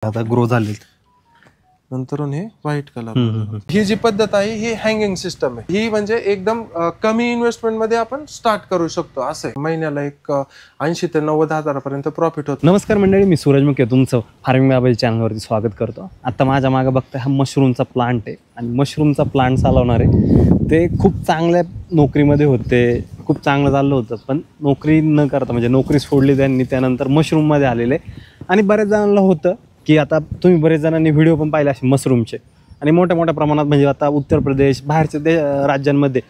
आता ग्रो झाले नंतर हे व्हाईट कलर। ही जी पद्धत आहे ही हँगिंग सिस्टम आहे। ही म्हणजे एकदम कमी इन्व्हेस्टमेंट मध्ये आपण स्टार्ट करू शकतो। असं महिन्याला एक 80 ते 90 हजारापर्यंत प्रॉफिट होतं। नमस्कार मंडळी, मी सूरज मुके तुमचं फार्मिंग बाबाजी चॅनलवरती स्वागत करतो। आता माझ्या मागे बघताय हा मशरूमचा प्लांट आहे आणि मशरूमचा प्लांट चालवणारे ते खूप चांगल्या नोकरीमध्ये होते, खूप चांगलं चाललं होतं, पण नोकरी न करता म्हणजे नोकरी सोडली त्यांनी, त्यानंतर मशरूममध्ये आलेले। आणि बऱ्याच जणांना होतं की आता तुम्ही बरेच जणांनी व्हिडिओ पण पाहिले असे मशरूमचे, आणि मोठ्या मोठ्या प्रमाणात म्हणजे आता उत्तर प्रदेश बाहेरच्या राज्यांमध्ये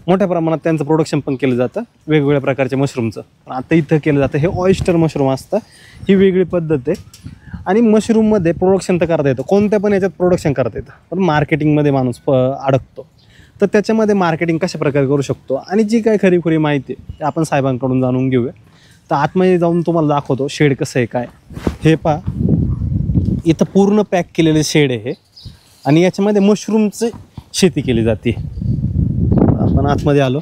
मोठ्या प्रमाणात त्यांचं प्रोडक्शन पण केलं जातं वेगवेगळ्या प्रकारच्या मशरूमचं। पण आता इथं केलं जातं हे ऑयस्टर मशरूम असतं, ही वेगळी पद्धत आहे। आणि मशरूममध्ये प्रोडक्शन तर करता येतं, कोणत्या पण याच्यात प्रोडक्शन करता येतं, पण मार्केटिंगमध्ये माणूस अडकतो। तर त्याच्यामध्ये मार्केटिंग कशा प्रकारे करू शकतो आणि जी काय खरीखुरी माहिती आहे ते आपण साहेबांकडून जाणून घेऊया। तर आतमध्ये जाऊन तुम्हाला दाखवतो शेड कसं आहे काय। हे पहा, इथं पूर्ण पॅक केलेले शेड आहे हे, आणि याच्यामध्ये मशरूमची शेती केली जाते। आपण आतमध्ये आलो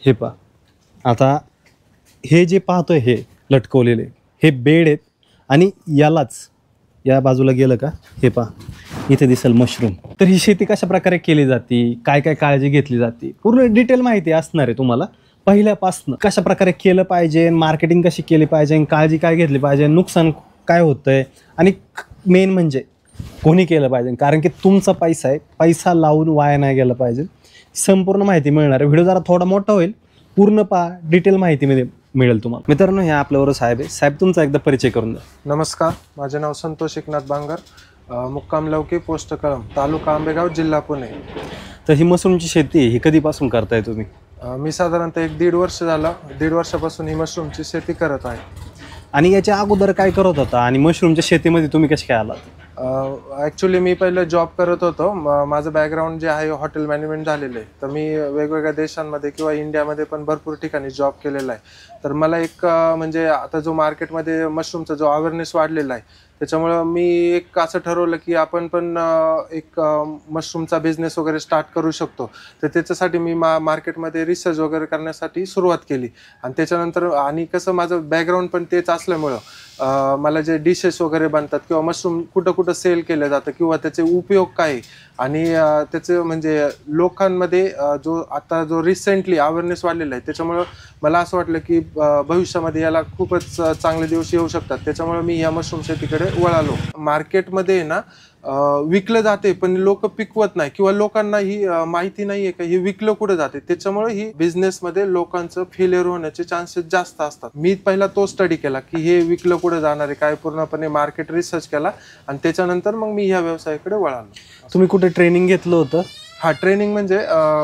हे पहा, आता हे जे पाहतोय हे लटकवलेले हे बेड आहेत, आणि यालाच या बाजूला गेलं का हे पहा इथे दिसेल मशरूम। तर ही शेती कशा प्रकारे केली जाते, काय काय काळजी घेतली जाते, पूर्ण डिटेल माहिती असणार आहे तुम्हाला पहिल्यापासून। कशा प्रकारे केलं पाहिजे, मार्केटिंग कशी केली पाहिजे, काळजी काय घेतली पाहिजे, नुकसान काय होतंय, आणि मेन म्हणजे कोणी केलं पाहिजे, कारण की तुमचा पैसा आहे, पैसा लावून वाया नाही गेला पाहिजे। संपूर्ण माहिती मिळणार आहे। व्हिडिओ जरा थोडा मोठा होईल, पूर्ण पहा, डिटेल माहितीमध्ये मिळेल तुम्हाला। मित्रांनो, हे आपल्याबरोबर साहेब आहे। साहेब, तुमचा एकदा परिचय करून द्या। नमस्कार, माझे नाव संतोष एकनाथ बांगर, मुक्काम लवकी, पोस्ट कळंब, तालुका आंबेगाव, जिल्हा पुणे। तर ही मशरूमची शेती ही कधीपासून करताय तुम्ही? मी साधारणतः 1-1.5 वर्ष झालं, 1.5 वर्षापासून ही मशरूमची शेती करत आहे। आणि याच्या अगोदर काय करत होता, आणि मशरूमच्या शेतीमध्ये तुम्ही कसे काय आलात? ॲक्च्युली मी पहिले जॉब करत होतो। माझं बॅकग्राऊंड जे आहे हॉटेल मॅनेजमेंट झालेलं आहे। तर मी वेगवेगळ्या देशांमध्ये किंवा इंडियामध्ये पण भरपूर ठिकाणी जॉब केलेला आहे। तर मला एक म्हणजे आता जो मार्केटमध्ये मशरूमचा जो अवेअरनेस वाढलेला आहे, त्याच्यामुळं मी एक असं ठरवलं की आपण पण एक मशरूमचा बिझनेस वगैरे स्टार्ट करू शकतो। तर त्याच्यासाठी मी मार्केटमध्ये रिसर्च वगैरे करण्यासाठी सुरुवात केली। आणि त्याच्यानंतर आणि कसं माझं बॅकग्राऊंड पण तेच असल्यामुळं मला जे डिशेस वगैरे बनतात किंवा मशरूम कुठं कुठं सेल केलं जातं किंवा त्याचे उपयोग काय, आणि त्याचे म्हणजे लोकांमध्ये जो रिसेंटली अवेअरनेस वाढलेला आहे, त्याच्यामुळं मला असं वाटलं की भविष्यामध्ये याला खूपच चांगले दिवस येऊ शकतात। त्याच्यामुळे मी या मशरूम शेतीकडे वळालो। मार्केटमध्ये ना विकलं जाते, पण लोक पिकवत नाही किंवा लोकांना ही माहिती नाहीये का हे विकलं कुठं जाते। त्याच्यामुळे ही बिझनेसमध्ये लोकांचं फेलियर होण्याचे चान्सेस जास्त असतात। मी पहिला तो स्टडी केला की हे विकलं कुठं जाणार आहे काय, पूर्णपणे मार्केट रिसर्च केला, आणि त्याच्यानंतर मग मी ह्या व्यवसायाकडे वळालो। तुम्ही कुठे ट्रेनिंग घेतलं होतं? हा, ट्रेनिंग म्हणजे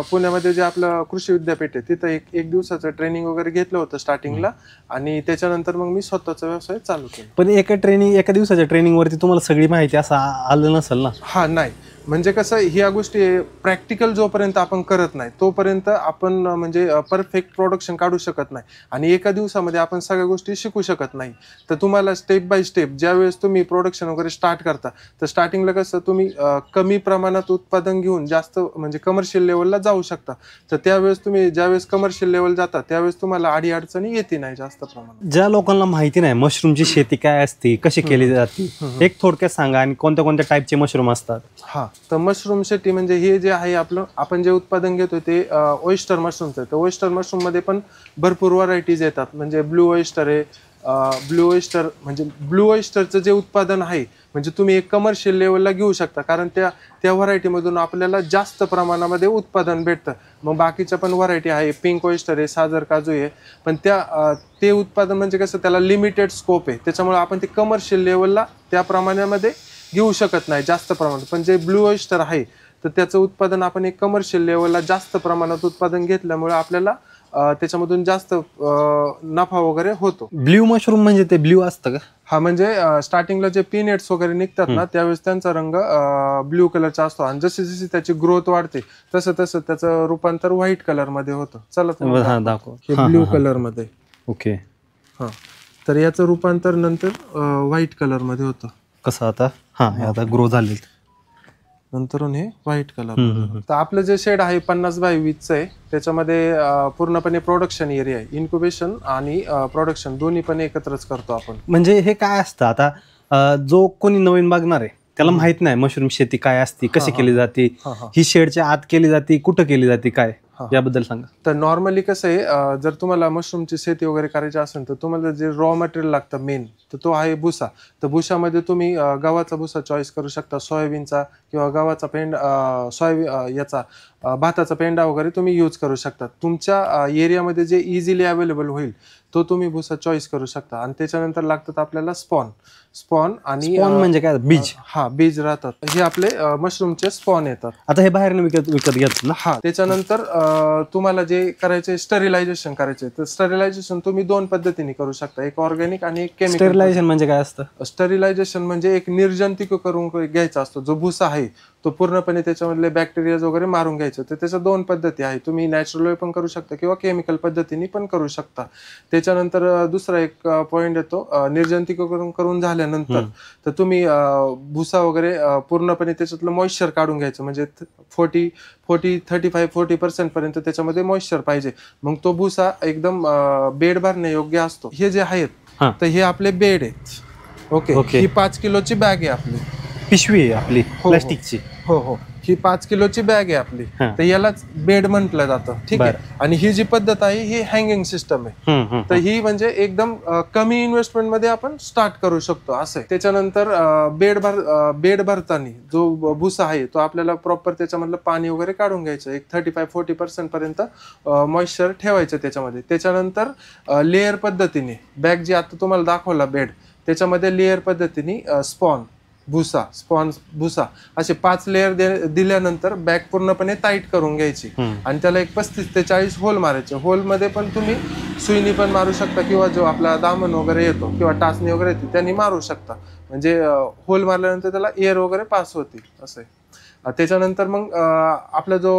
पुण्यामध्ये जे आपलं कृषी विद्यापीठ आहे तिथं एक दिवसाचं ट्रेनिंग वगैरे घेतलं होतं स्टार्टिंगला, आणि त्याच्यानंतर मग मी स्वतःचा व्यवसाय चालू केला। पण एका दिवसाच्या ट्रेनिंगवरती तुम्हाला सगळी माहिती असं आलं नसेल ना? हा, नाही, म्हणजे कसं ह्या गोष्टी प्रॅक्टिकल जोपर्यंत आपण करत नाही तोपर्यंत आपण म्हणजे परफेक्ट प्रोडक्शन काढू शकत नाही, आणि एका दिवसामध्ये आपण सगळ्या गोष्टी शिकू शकत नाही। तर तुम्हाला स्टेप बाय स्टेप ज्यावेळेस तुम्ही प्रोडक्शन वगैरे स्टार्ट करता, तर स्टार्टिंगला कसं तुम्ही कमी प्रमाणात उत्पादन घेऊन जास्त म्हणजे कमर्शियल लेवलला जाऊ शकता। तर त्यावेळेस तुम्ही ज्यावेळेस कमर्शियल लेवल जाता त्यावेळेस तुम्हाला अडचणी येते नाही जास्त प्रमाणात। ज्या लोकांना माहिती नाही मशरूमची शेती काय असते, कशी केली जाते, एक थोडक्यात सांगा, आणि कोणत्या कोणत्या टाईपचे मशरूम असतात? हा, तर मशरूम शेती म्हणजे हे जे आहे आपण जे उत्पादन घेतो ते ऑयस्टर मशरूमचं आहे। तर ऑयस्टर मशरूम मध्ये पण भरपूर व्हरायटीज येतात, म्हणजे ब्लू ऑयस्टर आहे। ब्लू ऑयस्टरचं जे उत्पादन आहे म्हणजे तुम्ही एक कमर्शियल लेवलला घेऊ शकता, कारण त्या व्हरायटीमधून आपल्याला जास्त प्रमाणामध्ये उत्पादन भेटतं। मग बाकीच्या पण व्हरायटी आहे, पिंक ऑयस्टर आहे, साजर काजू आहे, पण ते उत्पादन म्हणजे कसं त्याला लिमिटेड स्कोप आहे, त्याच्यामुळे आपण ते कमर्शियल लेवलला त्या प्रमाणामध्ये घेऊ शकत नाही जास्त प्रमाणात। पण जे ब्लू ऑयस्टर आहे तर त्याचं उत्पादन आपण एक कमर्शियल लेवलला जास्त प्रमाणात उत्पादन घेतल्यामुळे आपल्याला त्याच्यामधून जास्त नफा वगैरे होतो। ब्ल्यू मशरूम म्हणजे ते ब्ल्यू असतं का? हा, म्हणजे स्टार्टिंगला जे पीनट्स वगैरे निघतात ना त्यावेळेस त्यांचा रंग ब्ल्यू कलरचा असतो, आणि जशी जशी त्याची ग्रोथ वाढते तसं तसं त्याचं रूपांतर व्हाईट कलर मध्ये होतं। चला दाखव, हे ब्ल्यू कलर मध्ये। ओके, हा, तर याचं रूपांतर नंतर व्हाईट कलर मध्ये होतं। कसं आता? हा, हे आता ग्रो झाले, नंतर हे व्हाईट कलर। तर आपलं जे शेड आहे 50x20 आहे, त्याच्यामध्ये पूर्णपणे प्रोडक्शन एरिया आहे। इन्क्युबेशन आणि प्रोडक्शन दोन्ही पण एकत्रच करतो आपण। म्हणजे हे काय असतं आता? जो कोणी नवीन बघणार आहे त्याला माहित नाही मशरूम शेती काय असते, कशी केली जाते, ही शेडच्या आत केली जाते, कुठं केली जाते, काय याबद्दल सांगा. तर नॉर्मली कसं आहे, जर तुम्हाला मशरूमची शेती वगैरे करायची असेल तर तुम्हाला जे रॉ मटेरियल लागतं मेन, तर तो आहे भुसा. तर भुसामध्ये तुम्ही गव्हाचा भुसा चॉईस करू शकता, सोयाबीनचा किंवा गव्हाचा याचा भाताचा पेंडा वगैरे तुम्ही यूज करू शकता. तुमच्या एरियामध्ये जे इझिली अवेलेबल होईल तो तुम्ही भुसा चॉईस करू शकता. आणि त्याच्यानंतर लागतात आपल्याला स्पॉन आणि म्हणजे काय, बीज. बीज राहतात. हे आपले मशरूमचे स्पॉन येतात. आता हे बाहेर विकत घेतात ना. त्याच्यानंतर तुम्हाला जे करायचे स्टरिलायझेशन करायचे, तर स्टरिलायझेशन तुम्ही 2 पद्धतीने करू शकता, एक ऑर्गॅनिक आणि एक केमिकल. स्टरिलायझेशन म्हणजे काय असतं? स्टरिलायझेशन म्हणजे एक निर्जंतुक करून घ्यायचा असतो. जो भुसा आहे तो पूर्णपणे त्याच्यामधले बॅक्टेरिया वगैरे मारून घ्यायचं. तर त्याच्या 2 पद्धती आहे, तुम्ही नॅचरल वे पण करू शकता किंवा केमिकल पद्धतीने पण करू शकता. त्याच्यानंतर दुसरा एक पॉइंट येतो, निर्जंतुकीकरण करून झाल्यानंतर तर तुम्ही भुसा वगैरे पूर्णपणे त्याच्यातलं मॉइश्चर काढून घ्यायचं. म्हणजे 35-40% पर्यंत त्याच्यामध्ये मॉइश्चर पाहिजे. मग तो भुसा एकदम बेड भरणे योग्य असतो. हे जे आहेत तर हे आपले बेड आहेत. ओके. ही 5 किलोची बॅग आहे आपली, पिशवी आहे आपली प्लास्टिकची. हो, ही 5 किलोची बॅग आहे आपली. तर यालाच बेड म्हटलं जातं. ठीक आहे. आणि ही जी पद्धत आहे ही हँगिंग सिस्टम आहे. तर ही म्हणजे एकदम कमी इन्व्हेस्टमेंट मध्ये आपण स्टार्ट करू शकतो असं. त्याच्यानंतर बेड भरताना जो भुसा आहे तो आपल्याला प्रॉपर त्याच्यामधलं पाणी वगैरे काढून घ्यायचं. एक 35-40% पर्यंत मॉइश्चर ठेवायचं त्याच्यामध्ये. त्याच्यानंतर लेअर पद्धतीने बॅग जी आता तुम्हाला दाखवला बेड, त्याच्यामध्ये लेअर पद्धतीने भुसा असे 5 लेअर दिल्यानंतर बॅग पूर्णपणे टाईट करून घ्यायची. आणि त्याला एक 35 ते 40 होल मारायचे. होल मध्ये पण तुम्ही सुईनी पण मारू शकता किंवा जो आपला दामन वगैरे येतो किंवा टाचणी वगैरे येते त्यांनी मारू शकता. म्हणजे होल मारल्यानंतर त्याला एअर वगैरे पास होती असं. त्याच्यानंतर मग आपला जो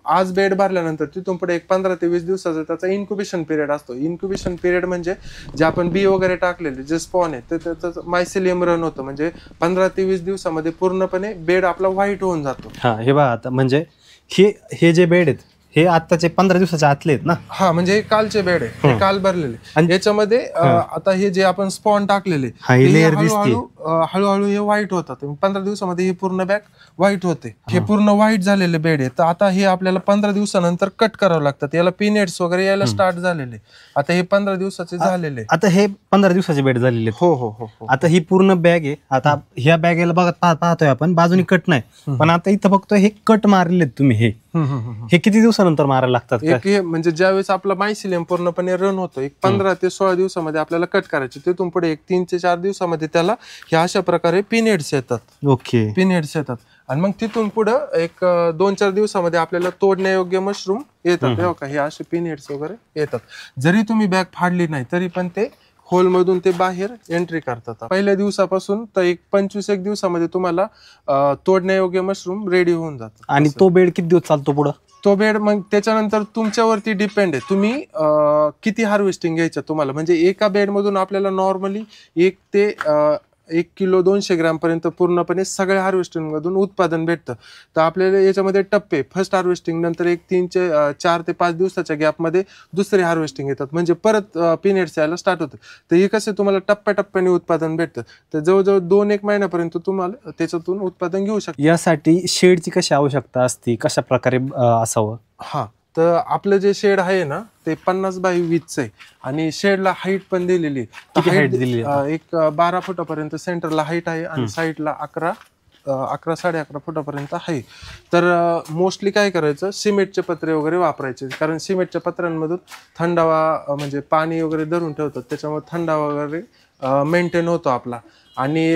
आज बेड भरल्यानंतर तिथून पुढे एक 15 ते 20 दिवसाचा त्याचा इन्क्युबेशन पिरियड असतो. इन्क्युबेशन पिरियड म्हणजे जे आपण बी वगैरे टाकलेले जे स्पॉन आहे तर त्याचं मायसेलियम रन होतं. म्हणजे 15 ते 20 दिवसामध्ये पूर्णपणे बेड आपला व्हाईट होऊन जातो. हे बघा आता म्हणजे हे जे बेड आहेत हे आताचे 15 दिवसाच्या आतले आहेत ना. म्हणजे हे कालचे बेड आहे, हे काल भरलेले. आणि याच्यामध्ये आता हे जे आपण स्पॉन टाकलेले हळूहळू हे व्हाईट होतात. 15 दिवसामध्ये ही पूर्ण बॅग व्हाईट होते. हे पूर्ण व्हाईट झालेले बेड आहे. तर आता हे आपल्याला 15 दिवसानंतर कट करावं लागतात. याला पिनेट्स वगैरे यायला स्टार्ट झालेले. आता हे 15 दिवसाचे झालेले. आता हे 15 दिवसाचे बेड झालेले. हो. आता ही पूर्ण बॅग आहे. आता ह्या बॅगेला पाहतोय आपण बाजूनी कट नाही, पण आता इथं बघतोय हे कट मारलेत तुम्ही. हे किती दिवसानंतर मारायला लागतात? म्हणजे ज्यावेळेस आपला मायसिलियम पूर्णपणे रन होतो एक 15 ते 16 दिवसामध्ये आपल्याला कट करायचे. तिथून पुढे एक 3 ते 4 दिवसामध्ये त्याला ह्या अशा प्रकारे पिनेट्स येतात. ओके, पिनेट्स येतात. आणि मग तिथून पुढं एक 2-4 दिवसामध्ये आपल्याला तोडण्यायोग्य मशरूम येतात. हे असे पिनेट्स वगैरे येतात. जरी तुम्ही बॅग फाडली नाही तरी पण ते होल मधून ते बाहेर एंट्री करतात. पहिल्या दिवसापासून तर एक 25 दिवसामध्ये तुम्हाला तोडण्यायोग्य मशरूम रेडी होऊन जातात. आणि तो बेड किती दिवस चालतो पुढं? तो बेड मग त्याच्यानंतर तुमच्यावरती डिपेंड आहे, तुम्ही किती हार्वेस्टिंग घ्यायचं तुम्हाला. म्हणजे एका बेडमधून आपल्याला नॉर्मली 1 ते 1 किलो 200 ग्रॅम पर्यंत पूर्णपणे सगळ्या हार्वेस्टिंग मधून उत्पादन भेटतं. तर आपल्याला याच्यामध्ये टप्पे, फर्स्ट हार्वेस्टिंग नंतर एक 4 ते 5 दिवसाच्या गॅपमध्ये दुसरे हार्वेस्टिंग येतात. म्हणजे परत पिनेट्स यायला स्टार्ट होतं. तर हे कसं तुम्हाला टप्प्याटप्प्याने उत्पादन भेटतं. तर जवळजवळ 2-1 महिन्यापर्यंत तुम्हाला त्याच्यातून उत्पादन घेऊ शकता. यासाठी शेडची कशी आवश्यकता असते, कशा प्रकारे असावं? तर आपलं जे शेड आहे ना ते 50 बाय 20 आहे. आणि शेडला हाईट पण दिलेली. एक 12 फुटापर्यंत सेंटरला हाईट आहे आणि साईडला 11-11.5 फुटापर्यंत आहे. तर मोस्टली काय करायचं, सिमेंटचे पत्रे वगैरे वापरायचे. कारण सिमेंटच्या पत्र्यांमधून थंडावा म्हणजे पाणी वगैरे धरून ठेवतात, त्याच्यामुळे थंडावा वगैरे मेंटेन होतो आपला. आणि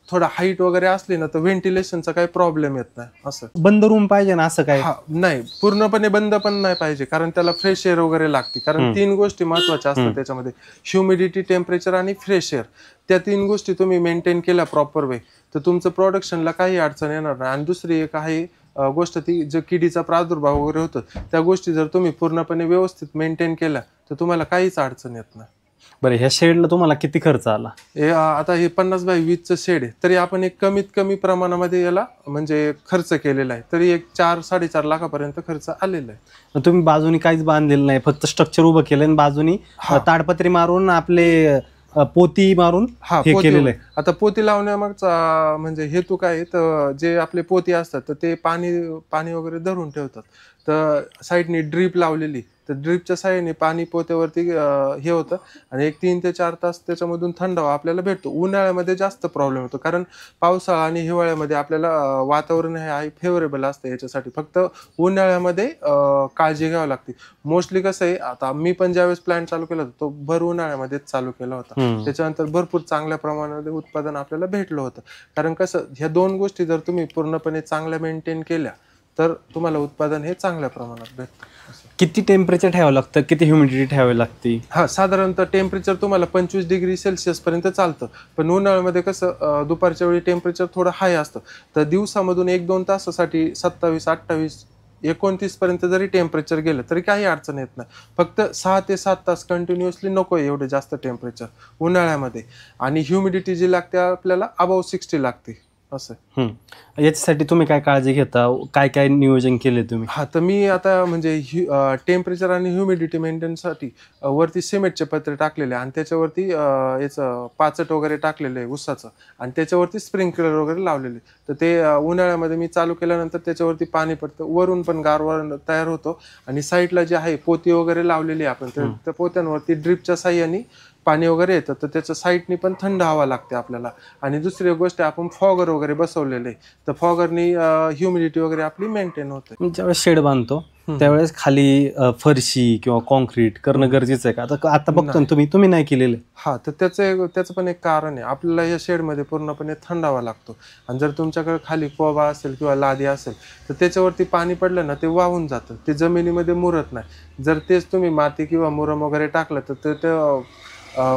थोडा हाईट वगैरे असली ना तर व्हेंटिलेशनचा काही प्रॉब्लेम येत नाही. असं बंद रूम पाहिजे ना असं काय? नाही, पूर्णपणे बंद पण नाही पाहिजे, कारण त्याला फ्रेश एअर वगैरे लागते. कारण 3 गोष्टी महत्वाच्या असतात त्याच्यामध्ये, ह्युमिडिटी, टेम्परेचर आणि फ्रेश एअर. त्या 3 गोष्टी तुम्ही मेंटेन केल्या प्रॉपर वे तर तुमचं प्रोडक्शनला काही अडचण येणार नाही. आणि दुसरी एक आहे गोष्ट, ती जो किडीचा प्रादुर्भाव वगैरे होतो त्या गोष्टी जर तुम्ही पूर्णपणे व्यवस्थित मेंटेन केल्या तर तुम्हाला काहीच अडचण येत नाही. बरं, ह्या शेडला तुम्हाला किती खर्च आला? आता हे 50 बाय 20चं शेड आहे, तरी आपण एक कमीत कमी प्रमाणामध्ये याला म्हणजे खर्च केलेला आहे. तरी एक 4-4.5 लाखापर्यंत खर्च आलेला आहे. तुम्ही बाजूनी काहीच बांधलेलं नाही, फक्त स्ट्रक्चर उभं केलं आणि बाजूनी ताडपत्री मारून आपले पोती मारून हा हे पोती केलेलं आहे. आता पोती लावण्यामागचा म्हणजे हेतू काय आहे, तर जे आपले पोती असतात तर ते पाणी वगैरे धरून ठेवतात. तर साईडनी ड्रीप लावलेली, तर ड्रीपच्या साहाय्याने पाणी पोत्यावरती हे होतं आणि एक 3 ते 4 तास त्याच्यामधून थंडावा आपल्याला भेटतो. उन्हाळ्यामध्ये जास्त प्रॉब्लेम होतो, कारण पावसाळा आणि हिवाळ्यामध्ये आपल्याला वातावरण हे आहे फेवरेबल असतं याच्यासाठी. फक्त उन्हाळ्यामध्ये काळजी घ्यावी लागते. मोस्टली कसं आहे, आता मी पण ज्यावेळेस प्लॅन चालू केला होता तो भर उन्हाळ्यामध्येच चालू केला होता. त्याच्यानंतर भरपूर चांगल्या प्रमाणामध्ये उत्पादन आपल्याला भेटलं होतं. कारण कसं, ह्या 2 गोष्टी जर तुम्ही पूर्णपणे चांगल्या मेंटेन केल्या तर तुम्हाला उत्पादन हे चांगल्या प्रमाणात भेटतं. किती टेम्परेचर ठेवावं लागतं, किती ह्युमिडिटी ठेवावी लागते? हा, साधारणतः टेम्परेचर तुम्हाला 25 डिग्री सेल्सिअस पर्यंत चालतं. पण उन्हाळ्यामध्ये कसं दुपारच्या वेळी टेम्परेचर थोडं हाय असतं. तर दिवसामधून 1-2 तासासाठी 27, 28, 29 पर्यंत जरी टेम्परेचर गेलं तरी काही अडचण येत नाही. फक्त 6 ते 7 तास कंटिन्युअसली नको एवढे जास्त टेम्परेचर उन्हाळ्यामध्ये. आणि ह्युमिडिटी जी लागते आपल्याला अबाव 60 लागते असं. याच्यासाठी तुम्ही काय काळजी घेता, काय काय नियोजन केले तुम्ही? हा, तर मी आता म्हणजे टेम्परेचर आणि ह्युमिडिटी मेंटेनसाठी वरती सिमेंटचे पत्रे टाकलेले आणि त्याच्यावरती याचं पाचट वगैरे टाकलेलं आहे ऊसाचं आणि त्याच्यावरती स्प्रिंकलर वगैरे लावलेले. तर ते उन्हाळ्यामध्ये मी चालू केल्यानंतर त्याच्यावरती पाणी पडतं, वरून पण गारवा तयार होतो आणि साईडला जे आहे पोती वगैरे लावलेली आपण त्या पोत्यांवरती ड्रिपच्या साह्याने पाणी वगैरे येतं. तर त्याच्या साईडनी पण थंड हवा लागते आपल्याला. आणि दुसरी गोष्ट, आपण फॉगर वगैरे बसवलेले, तर फॉगरनी ह्युमिडिटी वगैरे आपली मेंटेन होते. ज्यावेळेस शेड बांधतो त्यावेळेस खाली फरशी किंवा कॉन्क्रीट करणं गरजेचं आहे का? आता बघतो ना तुम्ही नाही केलेलं. हा, तर त्याचं पण एक कारण आहे. आपल्याला या शेडमध्ये पूर्णपणे थंडावा लागतो आणि जर तुमच्याकडे खाली कोबा असेल किंवा लादी असेल तर त्याच्यावरती पाणी पडलं ना ते वाहून जातं, ते जमिनीमध्ये मुरत नाही. जर तेच तुम्ही माती किंवा मुरम वगैरे टाकलं तर ते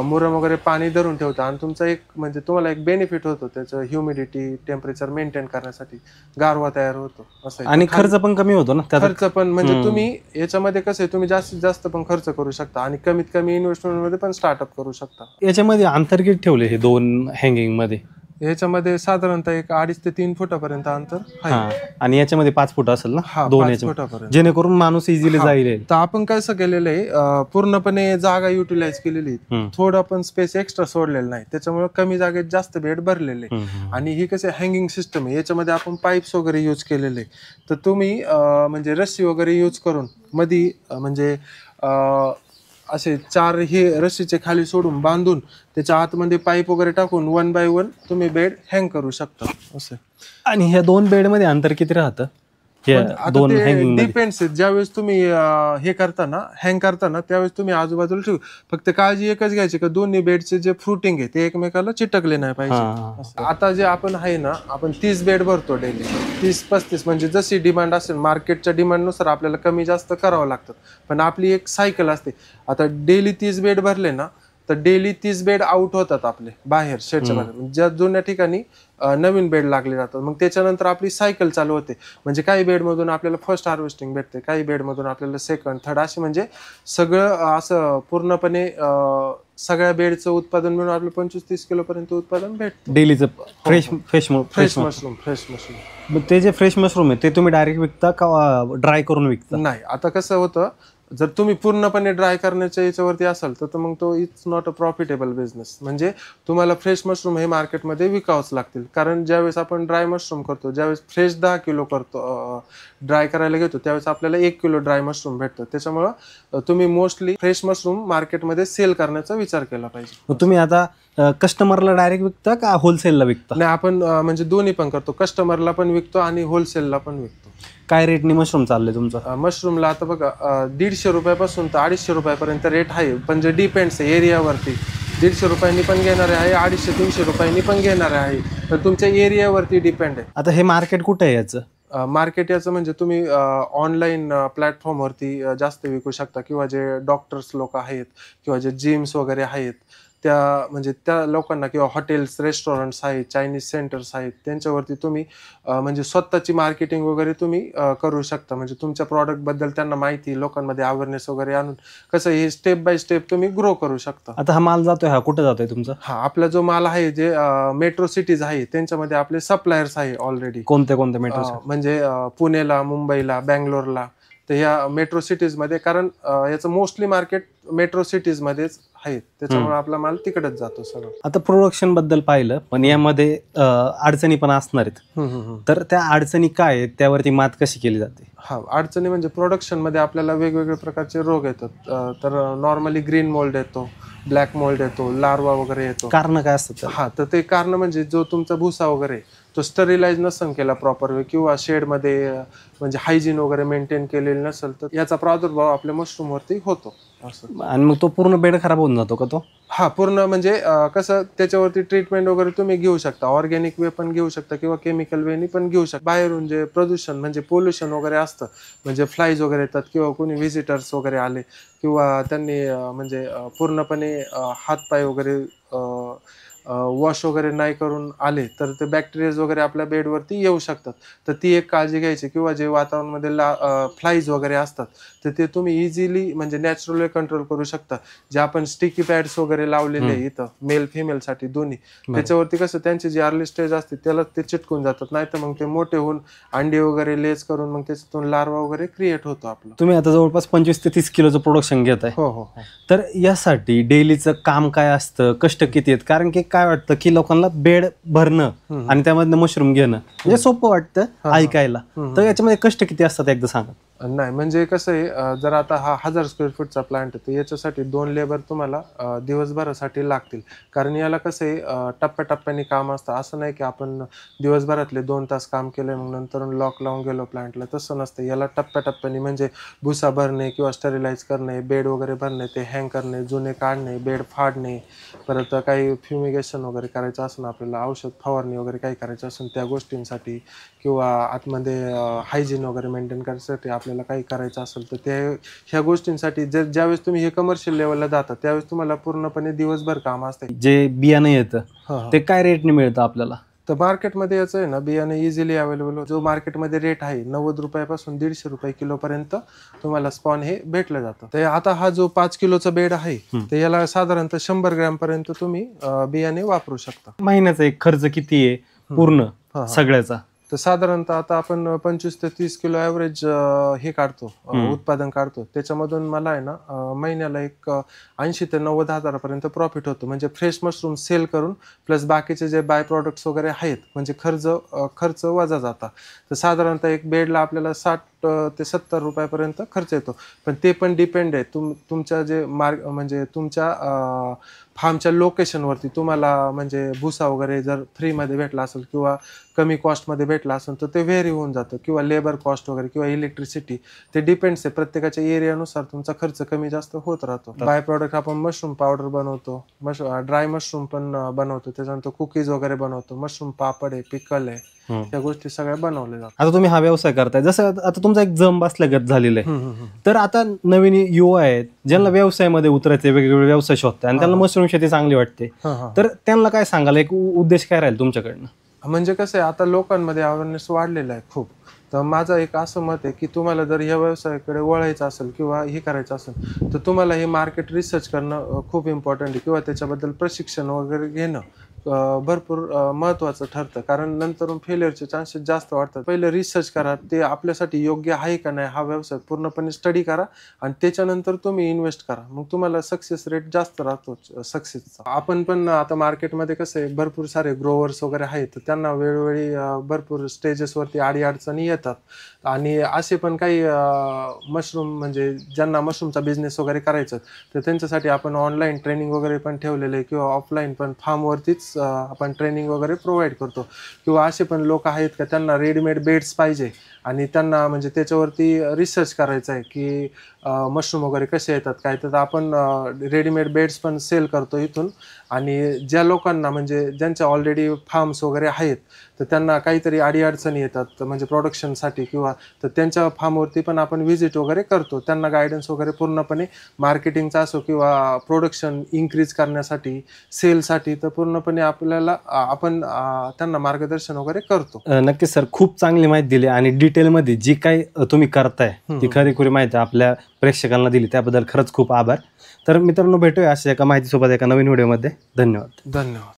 मुरम वगैरे पाणी धरून ठेवतं आणि तुमचा एक म्हणजे तुम्हाला एक बेनिफिट होतो त्याचं, ह्युमिडिटी टेम्परेचर मेंटेन करण्यासाठी गारवा तयार होतो असं. आणि खर्च पण कमी होतो ना त्याचा. खर्च पण म्हणजे तुम्ही याच्यामध्ये कसं आहे, तुम्ही जास्तीत जास्त पण खर्च करू शकता आणि कमीत कमी इन्व्हेस्टमेंट मध्ये पण स्टार्टअप करू शकता. याच्यामध्ये अंतर किती ठेवले हे 2 हँगिंग मध्ये? याच्यामध्ये साधारणतः एक 2.5 ते 3 फुटापर्यंत अंतर आहे. आणि याच्यामध्ये 5 फूट असेल ना? हा, 2 5 फुटापर्यंत. जेणेकरून माणूस इझिली जाईल. तर आपण कसं केलेलं आहे, पूर्णपणे जागा युटिलाइज केलेली, थोडं पण स्पेस एक्स्ट्रा सोडलेलं नाही, त्याच्यामुळे कमी जागेत जास्त बेड भरलेले. आणि ही कसे हँगिंग सिस्टम आहे, याच्यामध्ये आपण पाईप्स वगैरे यूज केलेले. तर तुम्ही म्हणजे रस्सी वगैरे यूज करून मध्ये म्हणजे असे 4 हे रस्सीचे खाली सोडून बांधून त्याच्या आतमध्ये पाईप वगैरे टाकून 1 बाय 1 तुम्ही बेड हँग करू शकता असं. आणि ह्या 2 बेड मध्ये अंतर किती राहतं? डिपेंड्स. ज्यावेळेस तुम्ही हे करताना हँग करताना त्यावेळेस तुम्ही आजूबाजूला ठेवू. फक्त काळजी एकच घ्यायची का दोन्ही बेडचे जे फ्रुटिंग आहे ते एकमेकाला चिटकले नाही पाहिजे. आता जे आपण आहे ना, आपण 30 बेड भरतो डेली, 30-35 म्हणजे जशी डिमांड असेल मार्केटच्या डिमांडनुसार आपल्याला कमी जास्त करावं लागतं. पण आपली एक सायकल असते. आता डेली 30 बेड भरले ना तर डेली 30 बेड आउट होतात आपले बाहेर शेडच्या बाहेर, ज्या जुन्या ठिकाणी नवीन बेड लागले जातात. मग त्याच्यानंतर आपली सायकल चालू होते. म्हणजे काही बेडमधून आपल्याला फर्स्ट हार्वेस्टिंग भेटते, काही बेडमधून आपल्याला सेकंड, थर्ड, असे म्हणजे सगळं असं पूर्णपणे सगळ्या बेडचं उत्पादन मिळून आपलं 25-30 किलो पर्यंत उत्पादन भेटतं डेलीचं. Fresh mushroom. ते जे फ्रेश मशरूम आहे ते तुम्ही डायरेक्ट विकता का ड्राय करून विकता? नाही, आता कसं होतं, जर तुम्ही पूर्णपणे ड्राय करण्याच्या याच्यावरती असाल तर मग तो it's not a profitable business. म्हणजे तुम्हाला फ्रेश मशरूम हे मार्केटमध्ये विकावंच लागतील. कारण ज्यावेळेस आपण ड्राय मशरूम करतो, ज्यावेळेस फ्रेश 10 किलो करतो ड्राय करायला घेतो, त्यावेळेस आपल्याला 1 किलो ड्राय मशरूम भेटतं. त्याच्यामुळं तुम्ही मोस्टली फ्रेश मशरूम मार्केटमध्ये सेल करण्याचा विचार केला पाहिजे. तुम्ही आता कस्टमरला डायरेक्ट विकता का होलसेलला विकता? नाही, आपण म्हणजे दोन्ही पण करतो, कस्टमरला पण विकतो आणि होलसेलला पण विकतो. काय रेटनी मशरूम चाललंय तुमचं? मशरूमला आता बघा 150 रुपयापासून तर 250 रुपयापर्यंत रेट आहे. पण जे डिपेंड्स आहे एरियावरती, 150 रुपयांनी पण घेणारे आहे, 250-300 रुपयांनी पण घेणारे आहे. तर तुमच्या एरियावरती डिपेंड आहे. आता हे मार्केट कुठे आहे याचं? मार्केट याचं म्हणजे तुम्ही ऑनलाईन प्लॅटफॉर्मवरती जास्त विकू शकता, किंवा जे डॉक्टर्स लोक आहेत किंवा जे जिम्स वगैरे आहेत त्या लोकांना, किंवा हॉटेल्स, रेस्टॉरंट्स आहेत, चायनीज सेंटर्स आहेत, त्यांच्यावरती तुम्ही म्हणजे स्वतःची मार्केटिंग वगैरे तुम्ही करू शकता. म्हणजे तुमच्या प्रॉडक्टबद्दल त्यांना माहिती, लोकांमध्ये अवेअरनेस वगैरे आणून कसं हे स्टेप बाय स्टेप तुम्ही ग्रो करू शकता. आता हा माल जातोय, हा कुठे जातोय तुमचा? हा, आपला जो माल आहे जे मेट्रो सिटीज आहे त्यांच्यामध्ये आपले सप्लायर्स आहे ऑलरेडी. कोणते मेट्रो? म्हणजे पुण्याला, मुंबईला, बँगलोरला. तर ह्या मेट्रो सिटीजमध्ये, कारण याचं मोस्टली मार्केट मेट्रो सिटीजमध्येच आहेत, त्याच्यामुळे आपला माल तिकडेच जातो सगळं. आता प्रोडक्शन बद्दल पाहिलं, पण यामध्ये अडचणी पण असणार आहेत. तर त्या अडचणी काय आहेत, त्यावरती मात कशी केली जाते? हा, अडचणी म्हणजे प्रोडक्शन मध्ये आपल्याला वेगवेगळे प्रकारचे रोग येतात. तर नॉर्मली ग्रीन मोल्ड येतो, ब्लॅक मोल्ड येतो, लार्वा वगैरे येतो. कारण काय असतं त्याला? हा, तर ते कारण म्हणजे जो तुमचा भुसा वगैरे तो स्टरिलाइज नसेल केला प्रॉपर वे, किंवा शेडमध्ये म्हणजे हायजीन वगैरे मेंटेन केलेलं नसेल, तर याचा प्रादुर्भाव आपल्या मशरूम वरती होतो असं. आणि मग तो पूर्ण बेड खराब होऊन जातो का तो? हा, पूर्ण म्हणजे कसं त्याच्यावरती ट्रीटमेंट वगैरे तुम्ही घेऊ शकता, ऑर्गॅनिक वे पण घेऊ शकता किंवा केमिकल वेनी पण घेऊ शकता. बाहेरून जे प्रदूषण म्हणजे पोल्युशन वगैरे असतं, म्हणजे फ्लाईज वगैरे येतात किंवा कोणी व्हिजिटर्स वगैरे आले किंवा त्यांनी म्हणजे पूर्णपणे हातपाय वगैरे वॉश वगैरे नाही करून आले, तर ते बॅक्टेरियाज वगैरे आपल्या बेडवरती येऊ शकतात. तर ती एक काळजी घ्यायची. किंवा जे वातावरणामध्ये फ्लाईज वगैरे असतात, तर ते तुम्ही इझिली म्हणजे नॅचरल वे कंट्रोल करू शकता. जे आपण स्टिकी पॅड्स वगैरे लावलेले आहे इथं मेल फिमेल साठी दोन्ही, त्याच्यावरती कसं त्यांची जी अर्ली स्टेज असते त्याला ते चिटकून जातात, नाही तर मग ते मोठे होऊन अंडी वगैरे लेच करून मग त्याच्यातून लार्वा वगैरे क्रिएट होतो आपलं. तुम्ही आता जवळपास 25 ते 30 किलोचं प्रोडक्शन घेत आहे. हो हो हो. तर यासाठी डेलीचं काम काय असतं, कष्ट किती आहेत? कारण की काय वाटतं की लोकांना बेड भरणं आणि त्यामधनं मशरूम घेणं म्हणजे सोपं वाटतं ऐकायला, तर याच्यामध्ये कष्ट किती असतात एकदा सांगा. नाही, म्हणजे कसं आहे, जर आता हा 1000 स्क्वेअर फूटचा प्लांट आहे, तर याच्यासाठी 2 लेबर तुम्हाला दिवसभरासाठी लागतील. कारण याला कसं आहे, टप्प्याटप्प्याने काम असतं. असं नाही की आपण दिवसभरातले 2 तास काम केलंय मग नंतर लॉक लावून गेलो प्लांटला, तसं नसतं. याला टप्प्याटप्प्याने म्हणजे भुसा भरणे किंवा स्टरिलाइज करणे, बेड वगैरे भरणे, ते हँग करणे, जुने काढणे, बेड फाडणे, परत काही फ्युमिगेशन वगैरे करायचं असेल आपल्याला, औषध फवारणी वगैरे काही करायचं असेल त्या गोष्टींसाठी, किंवा आतमध्ये हायजीन वगैरे मेंटेन करण्यासाठी आपल्याला काही करायचं असेल, तर ते ह्या गोष्टींसाठी ज्यावेळेस तुम्ही हे कमर्शियल लेवलला जाता त्यावेळेस तुम्हाला पूर्णपणे दिवसभर काम असते. जे बियाणं येतं ते काय रेटने मिळतं आपल्याला? तर मार्केटमध्ये याचं आहे ना, बियाणे इझिली अवेलेबल जो मार्केटमध्ये रेट आहे 90 रुपयापासून 150 रुपये किलोपर्यंत तुम्हाला स्पॉन हे भेटलं जातं. तर आता हा जो 5 किलोचा बेड आहे, तर याला साधारणतः 100 ग्रॅम पर्यंत तुम्ही बियाणे वापरू शकता. महिन्याचा एक खर्च किती आहे पूर्ण सगळ्याचा? तर साधारणतः आता आपण 25 ते 30 किलो ॲव्हरेज हे काढतो, उत्पादन काढतो. त्याच्यामधून मला आहे ना महिन्याला एक 80 ते 90 हजारापर्यंत प्रॉफिट होतो. म्हणजे फ्रेश मशरूम सेल करून प्लस बाकीचे जे बाय प्रोडक्ट्स वगैरे आहेत, म्हणजे खर्च वजा जाता. तर साधारणतः एक बेडला आपल्याला 60 ते 70 रुपयापर्यंत खर्च येतो. पण ते पण डिपेंड आहे तुमच्या जे म्हणजे तुमच्या फार्मच्या लोकेशनवरती. तुम्हाला म्हणजे भुसा वगैरे जर फ्रीमध्ये भेटला असेल किंवा कमी कॉस्टमध्ये भेटला असेल तर ते व्हेरी होऊन जातं, किंवा लेबर कॉस्ट वगैरे किंवा इलेक्ट्रिसिटी, ते डिपेंड्स आहे. प्रत्येकाच्या एरियानुसार तुमचा खर्च कमी जास्त होत राहतो. बाय प्रोडक्ट आपण मशरूम पावडर बनवतो, ड्राय मशरूम पण बनवतो, त्याच्यानंतर कुकीज वगैरे बनवतो, मशरूम पापड आहे, पिकल आहे, या गोष्टी सगळ्या बनवल्या जातात. आता तुम्ही हा व्यवसाय करताय, जसं आता तुमचा एक जम बसल्यागत झालेला आहे, तर आता नवीन युवा आहेत ज्यांना व्यवसायामध्ये उतरायचे, वेगवेगळे व्यवसाय शोधतात आणि त्यांना मशरूम शेती चांगली वाटते, तर त्यांना काय सांगाल, एक उद्देश काय राहील तुमच्याकडनं? म्हणजे कसं आहे, आता लोकांमध्ये अवेअरनेस वाढलेला आहे खूप. तर माझं एक असं मत आहे की तुम्हाला जर या व्यवसायाकडे वळायचं असेल किंवा हे करायचं असेल, तर तुम्हाला हे मार्केट रिसर्च करणं खूप इम्पॉर्टंट आहे, किंवा त्याच्याबद्दल प्रशिक्षण वगैरे घेणं भरपूर महत्त्वाचं ठरतं. कारण नंतरून फेल्युअरचे चान्सेस जास्त वाढतात. पहिले रिसर्च करा, ते आपल्यासाठी योग्य आहे का नाही हा व्यवसाय पूर्णपणे स्टडी करा, आणि त्याच्यानंतर तुम्ही इन्व्हेस्ट करा. मग तुम्हाला सक्सेस रेट जास्त राहतो सक्सेसचा. आपण पण आता मार्केटमध्ये कसं आहे, भरपूर सारे ग्रोवर्स वगैरे आहेत, तर त्यांना वेळोवेळी भरपूर स्टेजेसवरती अडीअडचणी येतात. आणि असे पण काही मशरूम म्हणजे ज्यांना मशरूमचा बिझनेस वगैरे करायचा, तर त्यांच्यासाठी आपण ऑनलाईन ट्रेनिंग वगैरे पण ठेवलेलं आहे, किंवा ऑफलाईन पण फार्मवरतीच आपण ट्रेनिंग वगैरे प्रोव्हाइड करतो. किंवा असे पण लोक आहेत का त्यांना रेडीमेड बेड्स पाहिजे आणि त्यांना म्हणजे त्याच्यावरती रिसर्च करायचा आहे की मशरूम वगैरे कसे येतात काय, तर आपण रेडीमेड बेड्स पण सेल करतो इथून. आणि ज्या लोकांना म्हणजे ज्यांच्या ऑलरेडी फार्म्स वगैरे आहेत, तर त्यांना काहीतरी अडीअडचणी येतात म्हणजे प्रोडक्शनसाठी, किंवा तर त्यांच्या फार्मवरती पण आपण व्हिजिट वगैरे करतो. त्यांना गायडन्स वगैरे पूर्णपणे मार्केटिंगचा असो किंवा प्रोडक्शन इन्क्रीज करण्यासाठी, सेलसाठी, तर पूर्णपणे आपल्याला आपण त्यांना मार्गदर्शन वगैरे करतो. नक्कीच सर, खूप चांगली माहिती दिली आणि डिटेलमध्ये जी काही तुम्ही करताय ती खरीखुरी माहिती आपल्या प्रेक्षकांना दिली, त्याबद्दल खरंच खूप आभार. तर मित्रांनो, भेटूया अशा एका माहितीसोबत एका नवीन व्हिडिओमध्ये. धन्यवाद.